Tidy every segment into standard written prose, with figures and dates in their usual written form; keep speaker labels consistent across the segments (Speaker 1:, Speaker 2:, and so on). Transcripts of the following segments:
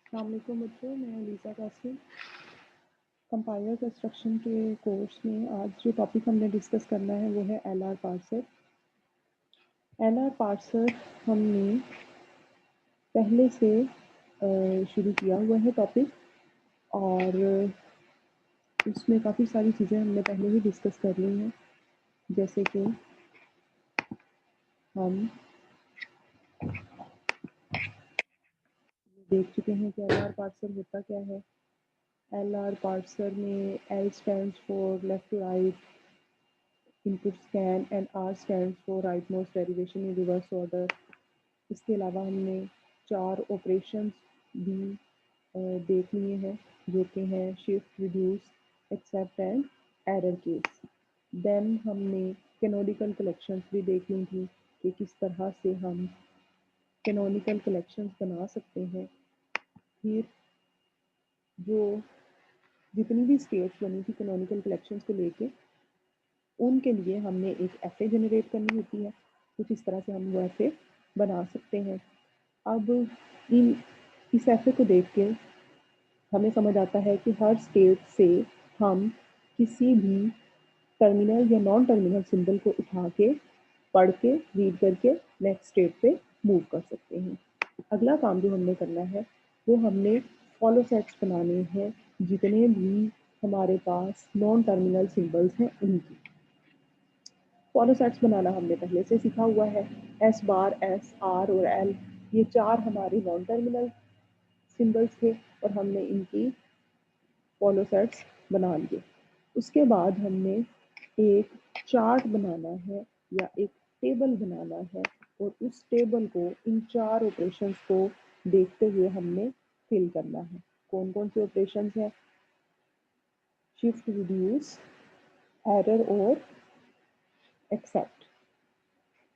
Speaker 1: अस्सलाम वालेकुम बच्चों, मैं लीज़ा कासिम। कंपाइलर कंस्ट्रक्शन के कोर्स में आज जो टॉपिक हमने डिस्कस करना है वो है एलआर पार्सर। एलआर पार्सर हमने पहले से शुरू किया हुआ है टॉपिक, और उसमें काफ़ी सारी चीज़ें हमने पहले ही डिस्कस कर ली हैं। जैसे कि हम देख चुके हैं कि एलआर पार्सर होता क्या है। एलआर पार्सर में L stands for left to right input scan and R stands for right most derivation in reverse order. इसके अलावा हमने 4 ऑपरेशंस भी देख लिए हैं, जो कि हैं shift, reduce, accept and error case. Then हमने कैनोनिकल कलेक्शंस भी देख ली थी कि किस तरह से हम कैनोनिकल कलेक्शंस बना सकते हैं। फिर जो जितनी भी स्टेट्स बनी थी कैनोनिकल कलेक्शंस को लेके, उनके लिए हमने एक एफए जनरेट करनी होती है। कुछ इस तरह से हम वो एफए बना सकते हैं। अब इस एफए को देख के हमें समझ आता है कि हर स्टेट से हम किसी भी टर्मिनल या नॉन टर्मिनल सिंबल को उठा के, पढ़ के, रीड करके नेक्स्ट स्टेट पे मूव कर सकते हैं। अगला काम जो हमने करना है वो हमने फॉलो सेट्स बनाने हैं, जितने भी हमारे पास नॉन टर्मिनल सिंबल्स हैं उनकी फॉलो सेट्स बनाना हमने पहले से सीखा हुआ है। एस बार, एस, आर और एल, ये 4 हमारे नॉन टर्मिनल सिंबल्स थे और हमने इनकी फॉलो सेट्स बना लिए। उसके बाद हमने एक चार्ट बनाना है या एक टेबल बनाना है, और उस टेबल को इन 4 ऑपरेशंस को देखते हुए हमने फिल करना है। कौन कौन से ऑपरेशंस हैं? शिफ्ट, रिड्यूस, एरर और एक्सेप्ट।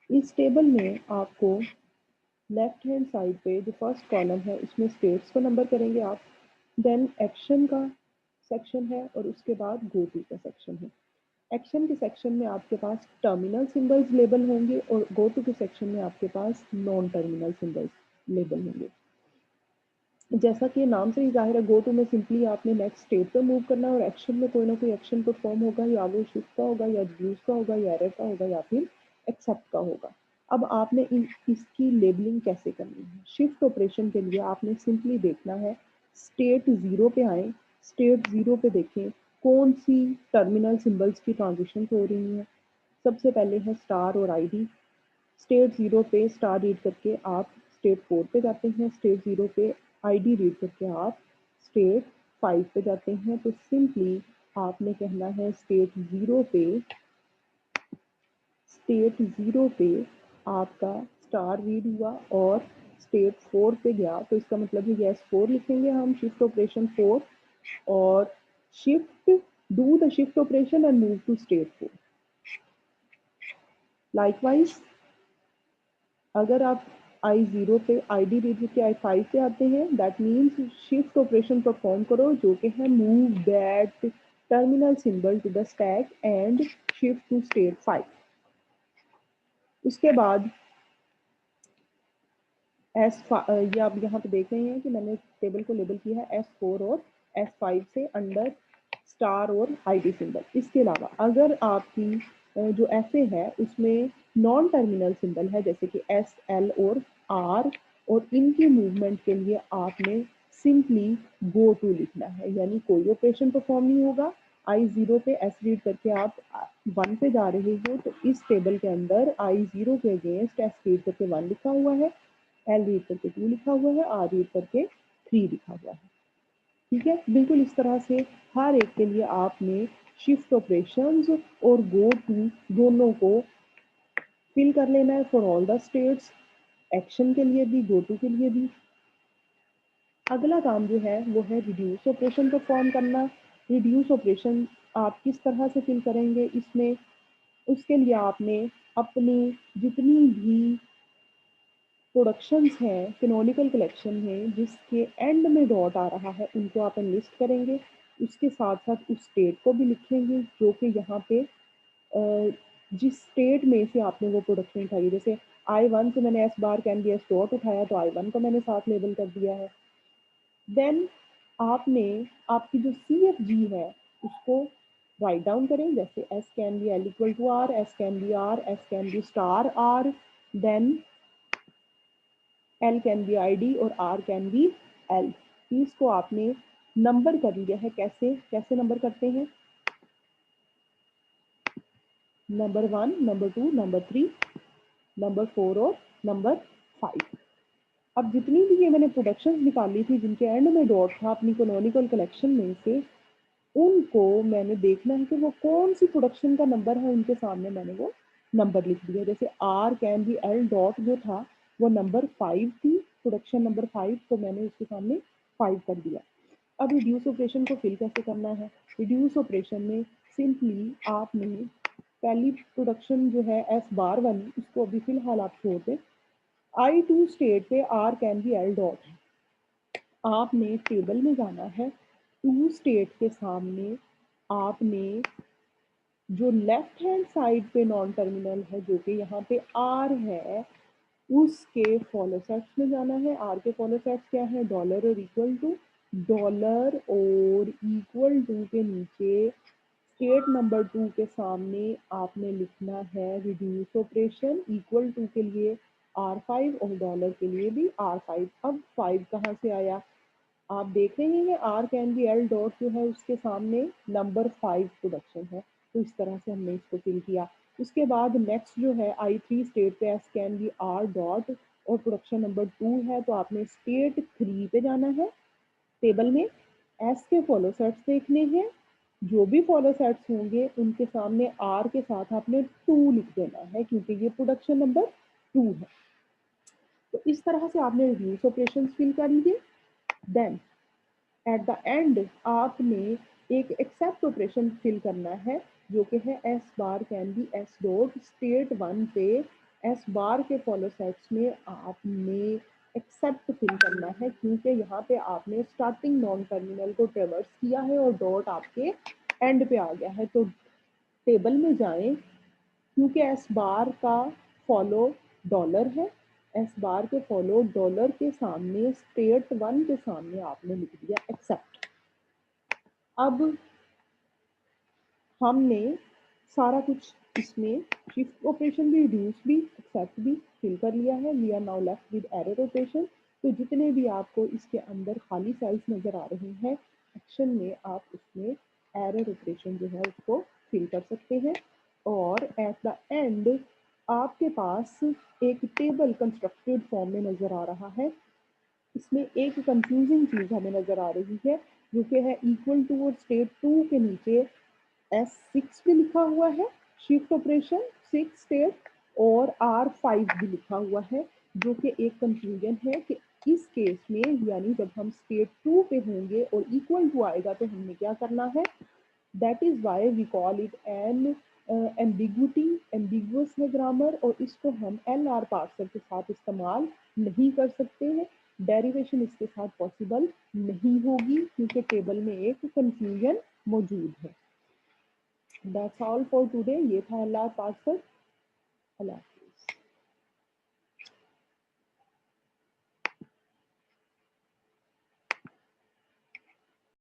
Speaker 1: इस टेबल में आपको लेफ्ट हैंड साइड पे जो फर्स्ट कॉलम है उसमें स्टेट्स को नंबर करेंगे आप, देन एक्शन का सेक्शन है और उसके बाद गो टू का सेक्शन है। एक्शन के सेक्शन में आपके पास टर्मिनल सिंबल्स लेबल होंगे और गो टू के सेक्शन में आपके पास नॉन टर्मिनल सिंबल्स लेबल होंगे। जैसा कि नाम से ही जाहिर है, गो टू में सिंपली आपने नेक्स्ट स्टेट पे मूव करना है और एक्शन में कोई ना कोई एक्शन परफॉर्म होगा, या वो शिफ्ट का होगा या रिड्यूस का होगा या एरर का होगा या फिर एक्सेप्ट का होगा। अब आपने इसकी लेबलिंग कैसे करनी है? शिफ्ट ऑपरेशन के लिए आपने सिंपली देखना है, स्टेट 0 पे आए, स्टेट 0 पे देखें कौन सी टर्मिनल सिंबल्स की ट्रांजिशन हो रही है। सबसे पहले है स्टार और आईडी। स्टेट 0 पे स्टार रीड करके आप स्टेट 4 पे जाते हैं, स्टेट 0 पे आईडी रीड करके आप स्टेट 5 पे जाते हैं। तो सिंपली आपने कहना है स्टेट 0 पे आपका स्टार रीड हुआ और स्टेट 4 पे गया, तो इसका मतलब है यस 4 लिखेंगे हम, शिफ्ट ऑपरेशन 4, और shift do the shift operation and move to state 4। Likewise अगर आप I0 पे आईडी रीड करके I5 पे आते हैं, that means shift operation perform करो, जो कि है move that terminal symbol to the stack and shift to state 5। उसके बाद ये आप यहाँ पे देख रहे हैं कि मैंने टेबल को लेबल किया है S4 और S5 से अंडर स्टार और आईडी सिंबल। इसके अलावा अगर आपकी जो एफए है उसमें नॉन टर्मिनल सिंबल है, जैसे कि एस, एल और आर, और इनकी मूवमेंट के लिए आपने सिंपली गो टू लिखना है, यानी कोई ऑपरेशन परफॉर्म नहीं होगा। I0 पे एस रीड करके आप 1 पे जा रहे हो, तो इस टेबल के अंदर I0 के अगेंस्ट एस रीड करके 1 लिखा हुआ है, एल रीड करके 2 लिखा हुआ है, आर रीड करके 3 लिखा हुआ है। ठीक है, बिल्कुल इस तरह से हर एक के लिए आपने शिफ्ट ऑपरेशंस और गो टू दोनों को फिल कर लेना है for all the states, action के लिए भी, गो टू के लिए भी। अगला काम जो है वो है रिड्यूस ऑपरेशन परफॉर्म करना। रिड्यूस ऑपरेशन आप किस तरह से फिल करेंगे इसमें? उसके लिए आपने अपनी जितनी भी प्रोडक्शंस हैं, कैनोनिकल कलेक्शन है जिसके एंड में डॉट आ रहा है, उनको आप लिस्ट करेंगे। उसके साथ साथ उस स्टेट को भी लिखेंगे जो कि यहाँ पे जिस स्टेट में से आपने वो प्रोडक्शन उठाई, जैसे I1 से मैंने S bar can be S dot उठाया तो I1 को मैंने साथ लेबल कर दिया है। देन आपने आपकी जो CFG है उसको राइट डाउन करें, जैसे S can be L equal to R, S can be R, S can be star R, then L can be ID और R कैन बी L। इसको आपने नंबर कर लिया है। कैसे कैसे नंबर करते हैं? नंबर 1, नंबर 2, नंबर 3, नंबर 4 और नंबर 5। अब जितनी भी ये मैंने प्रोडक्शन निकाली थी जिनके एंड में डॉट था अपनी कैनोनिकल कलेक्शन में से, उनको मैंने देखना है कि वो कौन सी प्रोडक्शन का नंबर है, उनके सामने मैंने वो नंबर लिख दिया। जैसे R can be L dot जो था वो नंबर 5 थी, प्रोडक्शन नंबर 5, तो मैंने उसके सामने 5 कर दिया। अब रिड्यूस ऑपरेशन को फिल कैसे करना है? रिड्यूस ऑपरेशन में सिंपली आपने पहली प्रोडक्शन जो है S बार वाली, उसको अभी फिलहाल आप छोड़ दें। I2 स्टेट पे R can be L dot है। आपने टेबल में जाना है, 2 स्टेट के सामने आपने जो लेफ्ट हैंड साइड पे नॉन टर्मिनल है जो कि यहाँ पे R है, उसके फॉलो सेट्स में जाना है। R के फॉलो सेट्स क्या है? डॉलर और इक्वल टू। डॉलर और इक्वल टू के नीचे स्टेट नंबर 2 के सामने आपने लिखना है रिड्यूस ऑपरेशन। इक्वल टू के लिए R5 और डॉलर के लिए भी R5। अब 5 कहाँ से आया? आप देख रहे हैं R can be L dot जो है उसके सामने नंबर 5 प्रोडक्शन है, तो इस तरह से हमने इसको फिल किया। उसके बाद नेक्स्ट जो है I3 स्टेट पे S can be R dot और प्रोडक्शन नंबर 2 है, तो आपने स्टेट 3 पे जाना है। टेबल में S के फॉलो सेट्स देखने हैं, जो भी फॉलो सेट्स होंगे उनके सामने R के साथ आपने 2 लिख देना है क्योंकि ये प्रोडक्शन नंबर 2 है। तो इस तरह से आपने रिड्यूस ऑपरेशन फिल कर लिए। देन एट द एंड आपने एक एक्सेप्ट ऑपरेशन फिल करना है जो कि है S bar can be S dot state 1 पे S बार के फॉलो सेट्स में आपने एक्सेप्ट फिल करना है क्योंकि यहाँ पे आपने स्टार्टिंग नॉन टर्मिनल को ट्रेवर्स किया है और डॉट आपके एंड पे आ गया है। तो टेबल में जाएं, क्योंकि एस बार का फॉलो डॉलर है, एस बार के फॉलो डॉलर के सामने स्टेट 1 के सामने आपने लिख दिया एक्सेप्ट। अब हमने सारा कुछ इसमें शिफ्ट ऑपरेशन भी, रिड्यूस भी, एक्सेप्ट भी फिल कर लिया है। We are now left with error operation. तो जितने भी आपको इसके अंदर खाली सेल्स नजर आ रहे हैं, एक्शन में आप उसमें एरर ऑपरेशन जो है उसको फिल कर सकते हैं। और एट द एंड आपके पास एक टेबल कंस्ट्रक्टेड फॉर्म में नजर आ रहा है। इसमें एक कंफ्यूजिंग चीज हमें नजर आ रही है जो कि है इक्वल टू और स्टेट 2 के नीचे S6 भी लिखा हुआ है, शिफ्ट ऑपरेशन 6 स्टेट, और R5 भी लिखा हुआ है, जो कि एक कंफ्यूजन है कि इस केस में यानी जब हम स्टेट 2 पे होंगे और इक्वल टू आएगा तो हमने क्या करना है? That is why we call it an ambiguity. Ambiguous है ग्रामर, और इसको हम LR पार्सर के साथ इस्तेमाल नहीं कर सकते हैं। डेरिवेशन इसके साथ पॉसिबल नहीं होगी क्योंकि टेबल में एक कंफ्यूजन मौजूद है। That's all for today. ये था LR पार्सर। अल्लाह।